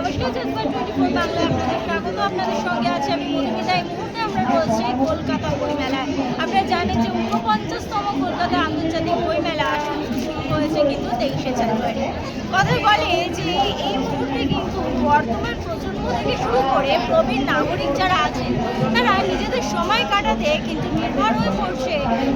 নমস্কার, চেতনা 24 বাংলায় আপনাদের স্বাগত। আপনাদের সঙ্গে আছে আমি মধুমিতা। এই মুহূর্তে আমরা রয়েছি কলকাতা বইমেলায়। আপনারা জানেন যে ৪৯তম কলকাতা আন্তর্জাতিক বইমেলা আসলে শুরু হয়েছে কিন্তু 23শে জানুয়ারি। কথায় বলে যে এই মুহূর্তে কিন্তু বর্তমান প্রজন্ম থেকে শুরু করে প্রবীণ নাগরিক যারা আছেন তারা নিজেদের সময় কাটাতে কিন্তু নির্ভর হয়ে পড়ছে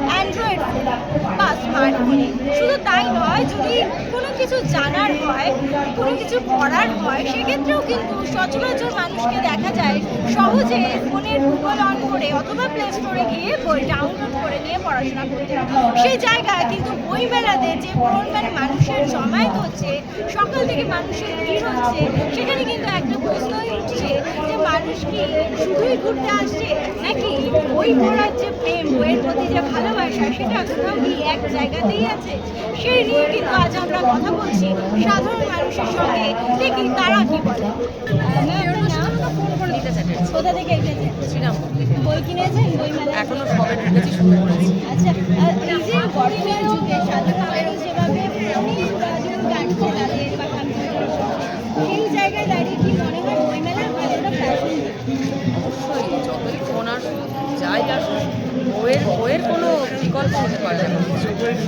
অ্যান্ড্রয়েড ফোনে বা স্মার্টফোনে। শুধু তাই নয়, যদি কোনো কিছু জানার হয়, কোনো কিছু পড়ার হয়, সেক্ষেত্রেও কিন্তু সচরাচর মানুষকে দেখা যায় সহজে ফোনের গুগল অন করে অথবা প্লে স্টোরে গিয়ে বই ডাউনলোড করে নিয়ে পড়াশোনা করতে। সেই জায়গায় কিন্তু বইমেলাতে যে পরিমাণে মানুষের জমায়েত হচ্ছে, সকাল থেকে মানুষের ভিড় হচ্ছে, সেখানে কিন্তু একটা প্রশ্নই উঠছে যে মানুষ কি শুধুই ঘুরতে আসছে, নাকি বই পড়ার যে প্রেম, বইয়ের প্রতি যে ভালোবাসা, সেটা কোথাও কি এক জায়গাতেই আছে? সেই নিয়ে কিন্তু আজ আমরা কথা বলছি সাধারণ মানুষের সঙ্গে, দেখি তারা কি বলে। কোথা থেকে এসেছেন? বই কিনেছেন বইমেলা? এখনো সবে ঢুকেছি, শুরু করেছি। আচ্ছা, এই যে বর্তমান যুগে সাধারণ মানুষ যেভাবে কাটছে তাদের বা সেই জায়গায় দাঁড়িয়ে কি মনে হয় বইমেলা কতটা প্রাসঙ্গিক? অবশ্যই, যতই ফোন আসুক যাই আসুক, বইয়ের কোনো বিকল্প হতে পারে না।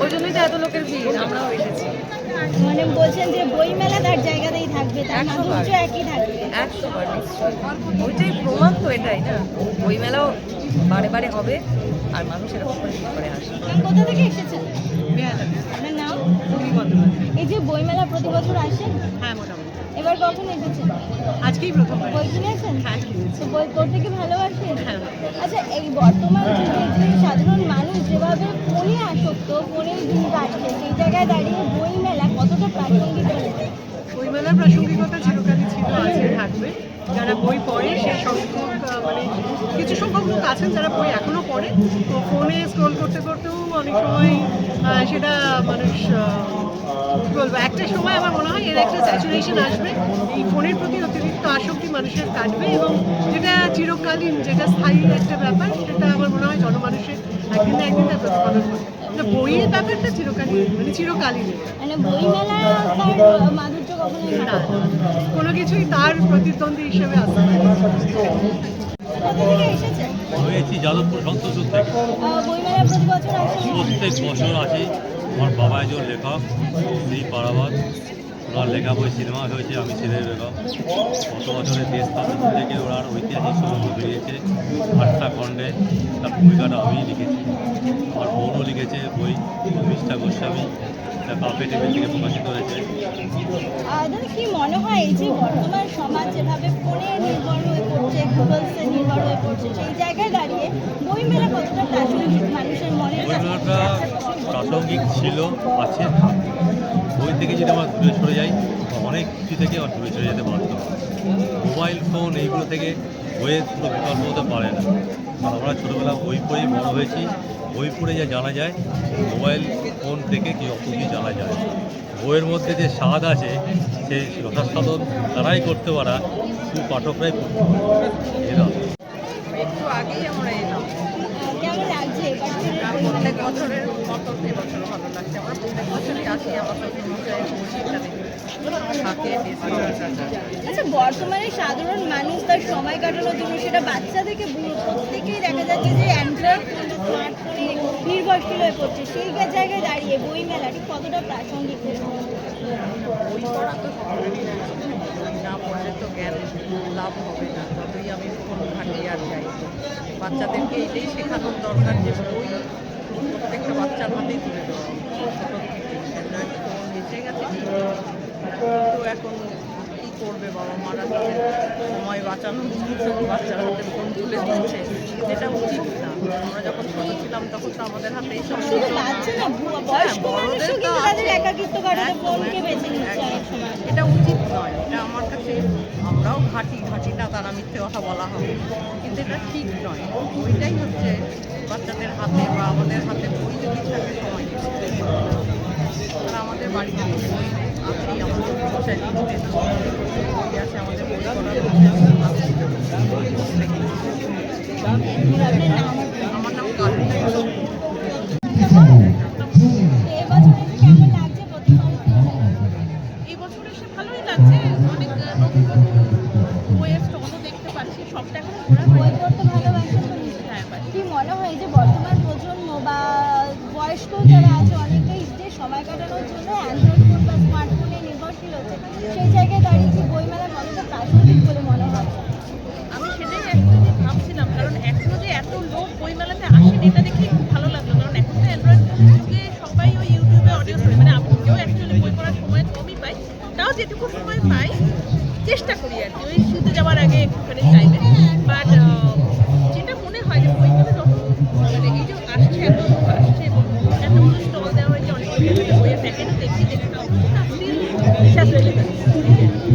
ওই জন্যই তো এত লোকের ভিড়, আমরাও এসেছি। মানে বলছেন যে বইমেলা তার জায়গাতেই থাকবে, তার মাধুর্য একই থাকবে? 100বার নিশ্চয়ই, ওইটাই প্রমাণ তো, এটাই না। বইমেলাও বারে বারে হবে আর মানুষ এরকম করে ভিড় করে আসে। কোথা থেকে এসেছেন? আপনার নাম? এই যে বইমেলা প্রতি বছর আসেন? হ্যাঁ, মোটামুটি। এবার কখন এসেছেন? আজকেই প্রথম। বই কিনেছেন? হ্যাঁ, তো বই পড়তে কি ভালোবাসেন? হ্যাঁ। আচ্ছা, এই বর্তমান যুগে যে সাধারণ মানুষ যেভাবে ফোনে আসক্ত, ফোনেই দিন কাটছে, সেই জায়গায় দাঁড়িয়ে বইমেলা কতটা প্রাসঙ্গিক হয়ে যায়? বইমেলার প্রাসঙ্গিকতা চিরকালই ছিল, আছে, থাকবে। যারা বই পড়ে সেই সংখ্যক কিছু সংখ্যক লোক আছেন যারা বই এখনও পড়ে, তো ফোনে স্ক্রোল করতে করতেও অনেক সময় সেটা মানুষ কী বলবো, একটা সময় আমার মনে হয় এর একটা স্যাচুরেশন আসবে, এই ফোনের প্রতি অতিরিক্ত আসক্তি মানুষের কাটবে, এবং যেটা চিরকালীন, যেটা স্থায়ী একটা ব্যাপার, সেটা আমার মনে হয় জনমানুষের একদিন না একদিন তার প্রতিফলন করবে। বইয়ের ব্যাপারটা চিরকালীন, মানে চিরকালীন, মানে বইমেলা তার মাধুর্য কখনোই না, কোনো কিছুই তার প্রতিদ্বন্দ্বী হিসেবে আসতে পারে। কোথা থেকে এসেছেন? হয়েছি যাদবপুর সন্তোষপুর থেকে। বইমেলা প্রতি বছর আসেন? প্রত্যেক বছর আসি। আমার বাবা একজন লেখক, শ্রী পারাবাদ, ওনার লেখা বই সিনেমা হয়েছে আমি ছেলের লেখক। গত বছরের দেশ স্থাপত্য থেকে ওনার ঐতিহাসিক সমগ্র বেরিয়েছে 8টা খণ্ডে, তার ভূমিকাটা আমি লিখেছি। আমার বোনও লিখেছে বই, মিষ্টা গোস্বামী, এটা কাপে টেবিল থেকে প্রকাশিত হয়েছে। দাদা, কি মনে হয় এই যে বর্তমান সমাজ যেভাবে ফোনে নির্ভর হয়ে পড়ছে, গুগলসে নির্ভর হয়ে পড়ছে, সেই জায়গায় দাঁড়িয়ে বইমেলা কতটা প্রাসঙ্গিক মানুষের মনে? বইমেলাটা প্রাসঙ্গিক ছিল, আছে, থাকবে। বই থেকে যদি আমরা দূরে সরে যাই, অনেক কিছু থেকে আমার দূরে সরে যেতে বাধ্য। মোবাইল ফোন এইগুলো থেকে বইয়ের কোনো বিকল্প হতে পারে না। কারণ আমরা ছোটোবেলা বই পড়েই বড় হয়েছি, বই পড়ে যা জানা যায়, মোবাইল ফোন থেকে কি অত কিছু জানা যায়। বইয়ের মধ্যে যে স্বাদ আছে, সে যথাসাধন তারাই করতে পারা, পাঠকরাই করতে পারে। এরা একটু আগেই আমরা এলাম। কেমন লাগছে? প্রত্যেক বছরের মতো এবছরও ভালো লাগছে। আমরা প্রত্যেক বছরই আসি, আমার থাকে। আচ্ছা, বর্তমানে সাধারণ মানুষ তার সময় কাটানোর জন্য, সেটা বাচ্চা থেকে বুড়ো, প্রত্যেকেই দেখা যাচ্ছে যে অ্যান্ড্রয়েড ফোন, স্মার্টফোনে নির্ভরশীল হয়ে পড়ছে। সেই জায়গায় দাঁড়িয়ে বইমেলাটি কতটা প্রাসঙ্গিক? বই পড়া তো সকলেরই উচিত। বই না পড়লে তো জ্ঞান লাভ হবে না, যতই আমি ফোন ঘাঁটি আর যাই। বাচ্চাদেরকে এটাই শেখানোর দরকার যে বই প্রত্যেকটা বাচ্চার হাতেই তুলে দেওয়া ছোটো থেকে। অ্যান্ড্রয়েড ফোন এসে গেছে কিন্তু এখন কী করবে, বাবা মারা তাদের সময় বাঁচানোর জন্য বাচ্চার হাতে ফোন তুলে দিচ্ছে, যেটা উচিত না। আমরা যখন ছোট ছিলাম তখন তো আমাদের হাতে এইসব এটা উচিত নয়। এটা আমার কাছে, আমরাও ঘাঁটি না, তারা মিথ্যে কথা বলা হবে, কিন্তু এটা ঠিক নয়। ওইটাই হচ্ছে বাচ্চাদের হাতে বা আমাদের হাতে বই যদি থাকে সময় তারা আমাদের বাড়িতে বই আছেই, আমাদের বই আছে, আমাদের বই আমার নাম কালী। কেমন লাগছে? এই বছর এসে ভালোই লাগছে, অনেক নতুন কাটানোর জন্য অ্যান্ড্রয়েড ফোন বা স্মার্টফোনে নির্ভরশীল হচ্ছে, সেই জায়গায় দাঁড়িয়ে কি বইমেলা কতটা প্রাসঙ্গিক বলে মনে হয়? আমি সেটাই অ্যাকচুয়ালি ভাবছিলাম, কারণ এখনো যে এত লোক বইমেলাতে আসেন এটা দেখে খুব ভালো লাগলো। কারণ এখন তো অ্যান্ড্রয়েড যুগে সবাই ওই ইউটিউবে অডিও শুনে, মানে আমিও অ্যাকচুয়ালি বই পড়ার সময় কমই পাই, তাও যেটুকু সময় পাই চেষ্টা করি আর কি ওই শুতে যাওয়ার আগে একটুখানি টাইমে। বাট যেটা মনে হয় যে বইমেলা যত মানে এই যে আসছে, এত লোক আসছে এবং এতগুলো স্টল দেওয়া হয়েছে, অনেক বইয়ের প্যাকেটও দেখছি, যেটা স্টিল বিশ্বাস হয়ে যেতে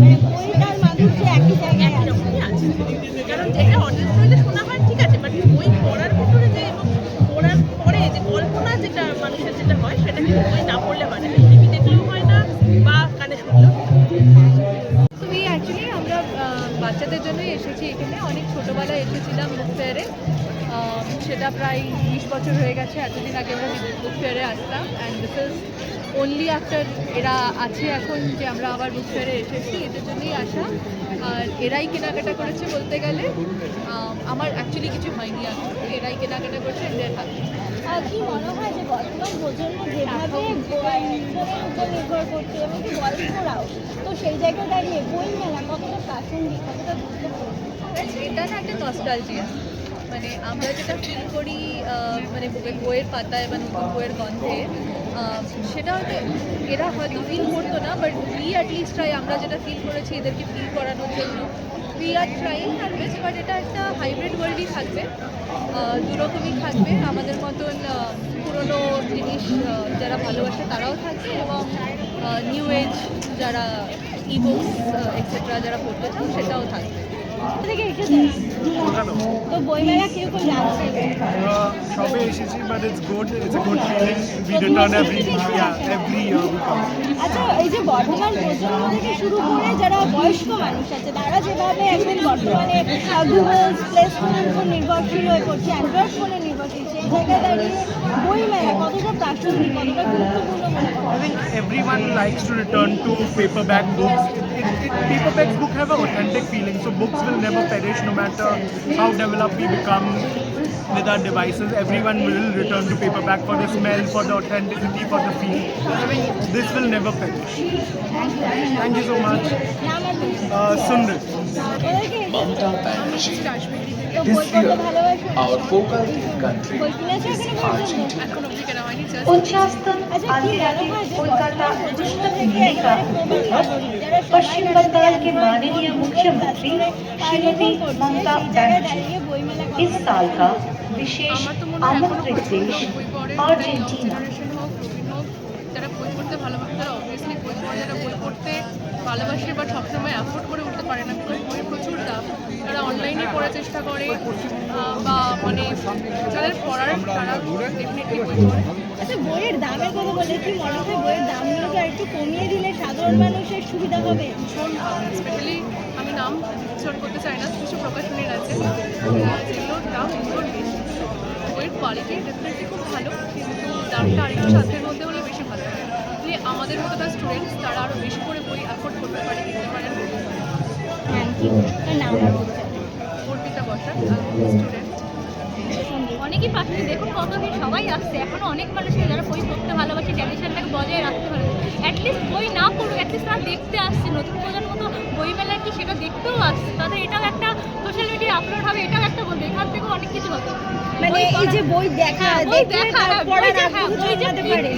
মানে বইটার মাধুর্য একই জায়গায় একই আছে। রকমই আছে। কারণ যেটা অডিও স্টোরিতে শোনা হয় ঠিক আছে, বাট বই পড়ার ভিতরে যে এবং পড়ার পরে যে কল্পনা যেটা মানুষের যেটা হয় সেটা কিন্তু বই না পড়লে হয় না, টিভি দেখলেও হয় না বা কানে শুনলেও হয় না। তুমি অ্যাকচুয়ালি আমরা বাচ্চাদের জন্যই এসেছি এখানে। অনেক ছোটোবেলায় এসেছিলাম বুক ফেয়ারে, সেটা প্রায় 20 বছর হয়ে গেছে। এতদিন আগে আমরা বুক ফেয়ারে আসতাম, and this is only after এরা আছে এখন যে আমরা আবার বুক ফেয়ারে এসেছি, এদের জন্যই আসা। আর এরাই কেনাকাটা করেছে বলতে গেলে, আমার অ্যাকচুয়ালি কিছু হয়নি এখন, এরাই কেনাকাটা করছে এদের হাতে। কি মনে হয় যে বর্তমান প্রজন্ম যেভাবে ফোনের উপর নির্ভর করছে এবং কি বয়স্করাও, তো সেই জায়গায় দাঁড়িয়ে বইমেলা কতটা প্রাসঙ্গিক, কতটা গুরুত্বপূর্ণ? এটা না একটা নস্টালজিয়া, মানে আমরা যেটা ফিল করি মানে বইয়ের পাতায় বা নতুন বইয়ের গন্ধে, সেটা হয়তো এরা হয়তো ফিল করতো না, বাট উই অ্যাটলিস্ট ট্রাই, আমরা যেটা ফিল করেছি এদেরকে ফিল করানোর জন্য উই আর ট্রাইং আর বেশ। বাট এটা একটা হাইব্রিড ওয়ার্ল্ডই থাকবে, দুরকমই থাকবে। আমাদের মতন পুরনো জিনিস যারা ভালোবাসে তারাও থাকবে, এবং নিউ এজ যারা ইবুকস এক্সেট্রা যারা পড়তে চাও সেটাও থাকবে। থেকে এসেছে তো বইমেলা কিরকম লাগছে? সবে এসেছি, but it's good, it's a good feeling. We return every year we come. আচ্ছা, এই যে বর্তমান প্রজন্ম থেকে শুরু করে যারা বয়স্ক মানুষ আছে, তারা যেভাবে এখন বর্তমানে গুগল প্লে স্টোরের উপর নির্ভরশীল হয়ে পড়ছে, অ্যান্ড্রয়েড ফোনে নির্ভরশীল, সেই জায়গায় দাঁড়িয়ে বইমেলা কতটা প্রাসঙ্গিক, কতটা গুরুত্বপূর্ণ মনে হয়? I think everyone likes to return to paperback books. Paperbacks books have an authentic feeling, so books will never perish no matter how developed we become with our devices. Everyone will return to paperback for the smell, for the authenticity, for the feel. I mean, this will never perish. Thank you so much. নাম আর পরিচয়? Sundar. ওদেরকে Mamata Banerjee. তো বই This পড়তে year, ভালোবাসো? our focal country বই কিনেছো is এখানে পর্যন্ত? Argentina. এখন অবধি কেনা হয়নি, just उनचास्तम আচ্ছা, কি মনে आंतर्राष्ट्रीय হয় যে कोलकाता বর্তমান প্রজন্ম पुस्तक থেকে मेले का একেবারে उद्घाटन প্রবীণ যারা पश्चिम সবাই बंगाल के Android माननीय phone, मुख्यमंत्री श्रीमती ममता সেই জায়গায় बनर्जी দাঁড়িয়ে বইমেলা इस কতটা साल का विशेष আমার তো মনে হয় এখনো आमंत्रित প্রচুর देश লোক বই পড়ে, अर्जेंटीना। জেনারেশন হোক প্রবীণ হোক, যারা বই পড়তে ভালোবাসে তারা অবভিয়াসলি বই পড়ে, যারা বই পড়তে ভালোবাসে বা সবসময় অ্যাফোর্ড করে উঠতে পারে না বিকজ বইয়ের প্রচুর দাম, তারা অনলাইনে পড়ার চেষ্টা করে বা মানে যাদের পড়ার তারা ডেফিনেটলি বই পড়ে। আচ্ছা, বইয়ের দামের কথা বলে কি মনে হয় বইয়ের দামগুলোকে একটু কমিয়ে দিলে সাধারণ মানুষের সুবিধা হবে? ভীষণ স্পেশালি আমি নাম উচ্চারণ করতে চাই না, কিছু প্রকাশনীর আছে যেগুলোর দাম ভীষণ বেশি। বইয়ের কোয়ালিটি ডেফিনেটলি খুব ভালো, কিন্তু দামটা আরেকটু সাধ্যের মধ্যে হলে বেশি ভালো হয়। তাহলে আমাদের মতো স্টুডেন্টস তারা আরও বেশি করে বই অ্যাফোর্ড করতে পারে, কিনতে পারে। Thank you. নাম আর পরিচয়? অর্পিতা বসাক, স্টুডেন্ট। অনেকেই পাশে দেখুন কত ভিড়, সবাই আসছে। এখনো অনেক মানুষের যারা বই পড়তে ভালোবাসে, ট্র্যাডিশনটাকে বজায় রাখতে ভালোবাসে, অ্যাটলিস্ট বই না পড়ুক, অ্যাটলিস্ট তারা দেখতে আসছে। নতুন প্রজন্ম তো বইমেলা কি সেটা দেখতেও আসছে, তাদের এটাও একটা সোশ্যাল মিডিয়ায় আপলোড হবে, এটাও একটা বলবে, এখান থেকেও অনেক কিছু হবে। মানে এই যে বই দেখা, বই দেখা, পড়ার আগ্রহ জন্মাতে পারে।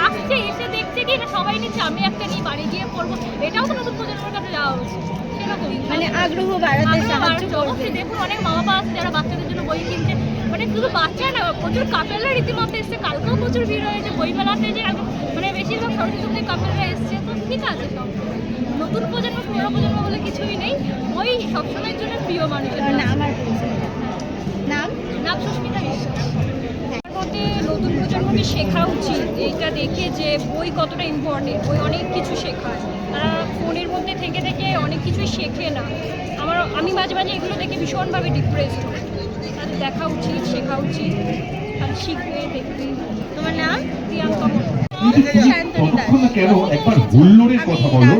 আসছে, এসে দেখছে কি না সবাই নিচ্ছে, আমি একটা নিয়ে বাড়ি গিয়ে পড়বো, এটাও তো নতুন প্রজন্মের কাছে যাওয়া উচিত। সেরকম মানে আগ্রহ বাড়াতে সাহায্য করবে। দেখুন অনেক মা বাবা আছে যারা বাচ্চাদের জন্য বই কিনছে, মানে শুধু বাচ্চা না, প্রচুর কাপেলরা রীতিমতো এসছে, কালকেও প্রচুর ভিড় হয়েছে বইমেলাতে, যে মানে বেশিরভাগ সরস্বতী কাপেলরা এসছে। তো ঠিক আছে, সব নতুন প্রজন্ম পুরো প্রজন্ম বলে কিছুই নেই, বই সবসময়ের জন্য প্রিয় মানুষের। নাম আর নাম নাম সুস্মিতা বিশ্বাস। আমার মতে নতুন প্রজন্মকে শেখা উচিত এইটা দেখে যে বই কতটা ইম্পর্টেন্ট, বই অনেক কিছু শেখায়। তারা ফোনের মধ্যে থেকে থেকে অনেক কিছুই শেখে না। আমি মাঝে মাঝে এগুলো দেখে ভীষণভাবে ডিপ্রেসড হই। তাদের দেখা উচিত, শেখা উচিত, আর শিখবে, দেখবে। তোমার নাম? প্রিয়াঙ্কা ততক্ষণ কেন একবার হুল্লোড়ের কথা বলো।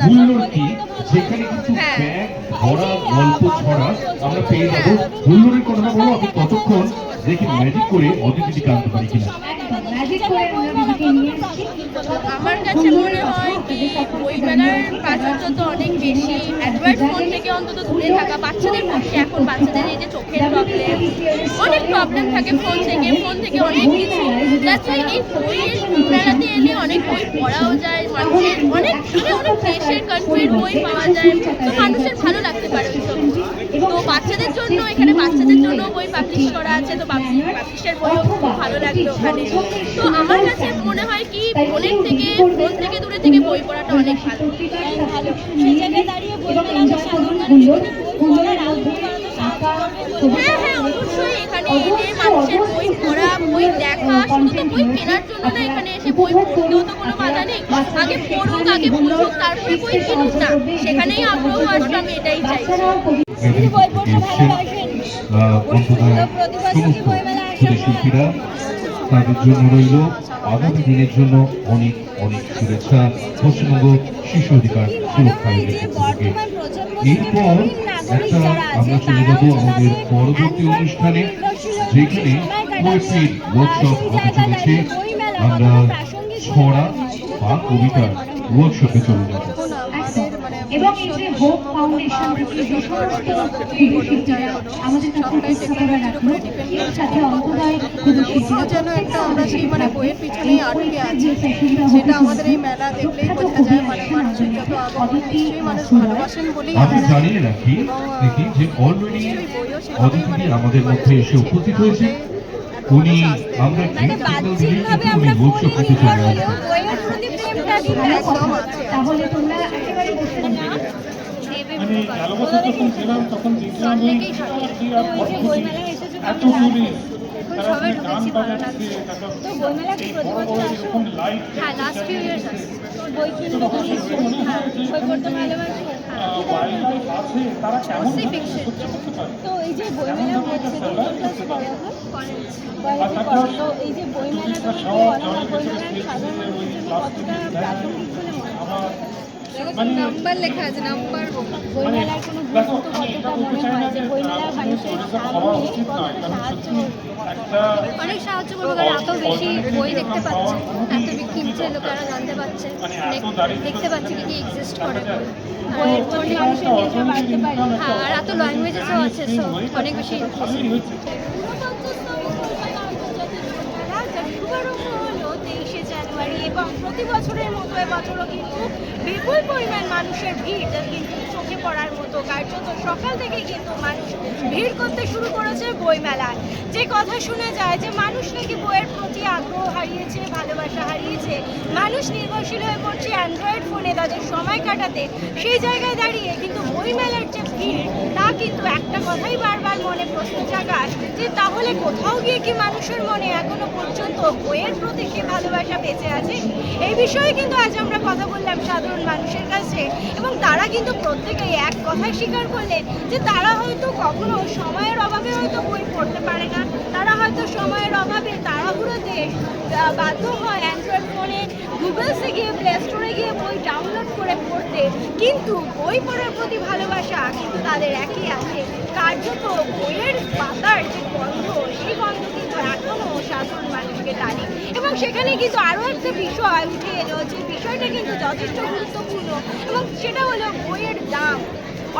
হুল্লোড় কি? যেখানে কিছু ব্যাগ ভরা গল্প ছড়া আমরা পেয়ে যাবো। হুল্লোড়ের কথা বলো, আমি ততক্ষণ দেখি ম্যাজিক করে অতিথিকে আনতে পারি কিনা। আমার কাছে মনে হয় কি বইমেলার প্রাচুর্য তো অনেক বেশি, অ্যান্ড্রয়েড ফোন থেকে অন্তত দূরে থাকা বাচ্চাদের পক্ষে। এখন বাচ্চাদের এই যে চোখের প্রবলেম, অনেক প্রবলেম থাকে ফোন থেকে অনেক কিছু। যাতে এই বইয়ের মেলাতে এলে অনেক বই পড়াও যায়, মানুষের অনেক অনেক দেশের কান্ট্রির বই পাওয়া যায়, তো মানুষের ভালো লাগতে পারে ওইসব। তো বাচ্চাদের জন্য এখানে বাচ্চাদের জন্য বই পাবলিশ করা আছে, তো পাবলিশের বইও খুব ভালো লাগলো ওখানে। তো আমার কাছে মনে হয় কি ফোনের থেকে ফোন থেকে দূরে থেকে বই পড়াটা অনেক ভালো। সেই জায়গায় দাঁড়িয়ে বলতে আমরা সাধারণ মানুষ বই পড়ার আগ্রহ বাড়াতে সাহায্য করবে। হ্যাঁ অবশ্যই এখানে এলে মানুষের বই পড়া, বই দেখা, শুধু তো বই কেনার জন্য না, এখানে এসে বই পড়তেও তো কোনো বাধা নেই। আগে পড়ুক, আগে বুঝুক, তারপরে বই কিনুক না, সেখানেই আগ্রহ আসবে, আমি এটাই চাই। বই পড়তে ভালোবাসেন, প্রতি বছর কি বইমেলা আসা শিল্পীরা তাদের জন্য রইল আগামী দিনের জন্য অনেক অনেক শুভেচ্ছা পশ্চিমবঙ্গ শিশু অধিকার সুরক্ষা আয়োগের পক্ষ থেকে। এরপর একটা আমরা চলে যাব আমাদের পরবর্তী অনুষ্ঠানে, যেখানে পোয়েট্রির ওয়ার্কশপ হতে চলেছে। আমরা ছড়া বা কবিতার ওয়ার্কশপে চলে যাব। এবং এই যে হোপ ফাউন্ডেশন থেকে যে সমস্ত শিল্পীরা আমাদের কাছে উপস্থাপনা রাখলো, এর সাথে অন্তরায় শিল্পীরা যেন একটা আমরা সেই বইয়ের পিছনেই আটকে আছি, সেটা আমাদের এই মেলা দেখলেই বোঝা যায়। মানুষের যত আগ্রহ, নিশ্চয়ই মানুষ ভালোবাসেন বলেই আমি জানিয়ে রাখি দেখি যে অলরেডি অতিথি আমাদের মধ্যে এসে উপস্থিত হয়েছে। উনি আমরা বাহ্যিকভাবে আমরা ফোনে নির্ভর হলেও বইয়ের প্রতি প্রেমটা কিন্তু একদম আছে। তাহলে তোমরা একেবারে বসে না। মানে আলোচনা যখন ছিলাম তখন দেখলাম ওই বইমেলায় এসেছে এত টুরিস্ট তারা ওখানে গান বাজাচ্ছে, তারপর তো বইমেলা কি প্রতি বছর আসো? এরকম লাইট হ্যাঁ লাস্ট ফিউ ইয়ার্স আছে। বই কিনতে বই পড়তে ভালোবাসো? ওয়াইল্ড লাইফ আছে, তারা কেমন সহ্য করতে পারে। তো এই যে বইমেলা হচ্ছে তো কোন ক্লাসে পড়ো এখন? কলেজে পড়ো। তো এই যে বইমেলা তুমি বইমেলার সাধারণ মানুষের জন্য কতটা প্রাসঙ্গিক বলে মনে হয়? নাম্বার লেখা আছে, নাম্বার বইমেলার কোনো গুরুত্ব কতটা মনে হয় যে বইমেলার মানুষের সামনে কতটা সাহায্য অনেক সাহায্য করবে, কারণ এত বেশি বই দেখতে পাচ্ছে, এত কিনছে লোকেরা, জানতে পারছে, দেখতে পাচ্ছে কি কি এক্সিস্ট করে। বইয়ের প্রতি মানুষের নেশা বাড়তে পারে। হ্যাঁ, আর এত ল্যাঙ্গুয়েজেসও আছে, সো অনেক বেশি শুভারম্ভ হলো 23শে জানুয়ারি এবং প্রতি বছরের মতো এবছরও কিন্তু বিপুল পরিমাণ মানুষের ভিড় কিন্তু চোখে পড়ার মতো। কার্যত সকাল থেকে কিন্তু মানুষ ভিড় করতে শুরু করেছে বইমেলায়। যে কথা শোনা যায় যে মানুষ নাকি বইয়ের প্রতি আগ্রহ হারিয়েছে, ভালোবাসা হারিয়েছে, মানুষ নির্ভরশীল হয়ে পড়ছে অ্যান্ড্রয়েড ফোনে তাদের সময় কাটাতে। সেই জায়গায় দাঁড়িয়ে কিন্তু বইমেলার যে ভিড় তা কিন্তু একটা কথাই বারবার মনে প্রশ্ন জাগায় যে তাহলে কোথাও গিয়ে কি মানুষের মনে এখনো পর্যন্ত বইয়ের প্রতি সে ভালোবাসা বেঁচে আছে? এই বিষয়ে কিন্তু আজ আমরা কথা বললাম সাধারণ মানুষের কাছে এবং তারা কিন্তু প্রত্যেকেই এক কথাই স্বীকার করলেন যে তারা হয়তো কখনো সময়ের অভাবে হয়তো বই পড়তে পারে না, তারা হয়তো সময়ের অভাবে তাড়াহুড়োতে বাধ্য হয় অ্যান্ড্রয়েড ফোনে গুগলসে গিয়ে প্লে স্টোরে গিয়ে বই ডাউনলোড করে পড়তে, কিন্তু বই পড়ার প্রতি ভালোবাসা কিন্তু তাদের একই আছে। কার্যত বইয়ের পাতার যে গন্ধ, সেই গন্ধ কিন্তু এখনও সাধারণ মানুষকে টানে। এবং সেখানে কিন্তু আরও একটা বিষয় উঠে এলো, যে বিষয়টা কিন্তু যথেষ্ট গুরুত্বপূর্ণ এবং সেটা হলো বইয়ের দাম।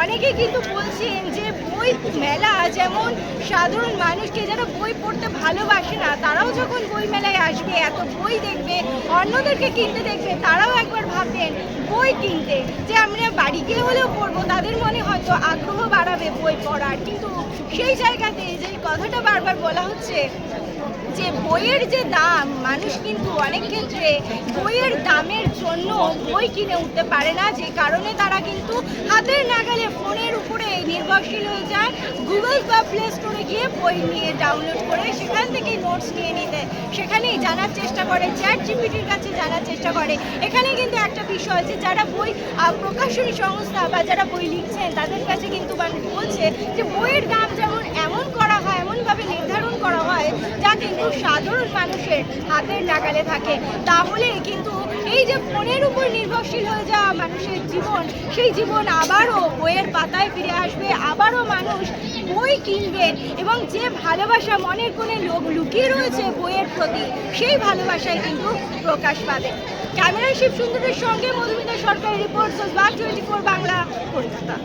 অনেকে কিন্তু বলছেন যে বই মেলা যেমন সাধারণ মানুষকে যারা বই পড়তে ভালোবাসে না, তারাও যখন বই মেলায় আসবে, এত বই দেখবে, অন্যদেরকে কিনতে দেখবে, তারাও একবার ভাববেন বই কিনতে, যে আমরা বাড়ি গিয়ে হলেও পড়বো। তাদের মনে হয়তো আগ্রহ বাড়াবে বই পড়ার। কিন্তু সেই জায়গাতে যে কথাটা বারবার বলা হচ্ছে যে বইয়ের যে দাম, মানুষ কিন্তু অনেক ক্ষেত্রে বইয়ের দামের জন্য বই কিনে উঠতে পারে না, যে কারণে তারা কিন্তু হাতের নাগালে ফোনের উপরে নির্ভরশীল হয়ে যায়, গুগল বা প্লে স্টোরে গিয়ে বই নিয়ে ডাউনলোড করে সেখান থেকেই নোটস নিয়ে নিতে, সেখানেই জানার চেষ্টা করে, চ্যাট জিপিটির কাছে জানার চেষ্টা করে। এখানে কিন্তু একটা বিষয় যে যারা বই প্রকাশনী সংস্থা বা যারা বই লিখছেন তাদের কাছে কিন্তু মানুষ বলছে যে বইয়ের দাম যেমন এমন করা হয়, এমনভাবে নির্ধারণ করা হয় যা কিন্তু সাধারণ মানুষের হাতের নাগালে থাকে। তাহলে কিন্তু এই যে ফোনের উপর নির্ভরশীল হয়ে যাওয়া মানুষের জীবন, সেই জীবন আবারও বইয়ের পাতায় ফিরে আসবে, আবার হাজারো মানুষ বই কিনবেন এবং যে ভালোবাসা মনের কোণে লুকিয়ে রয়েছে বইয়ের প্রতি, সেই ভালোবাসাই কিন্তু প্রকাশ পাবে। ক্যামেরা শিব সুন্দরের সঙ্গে মধুমিতা সরকারের রিপোর্ট, বাংলা, কলকাতা।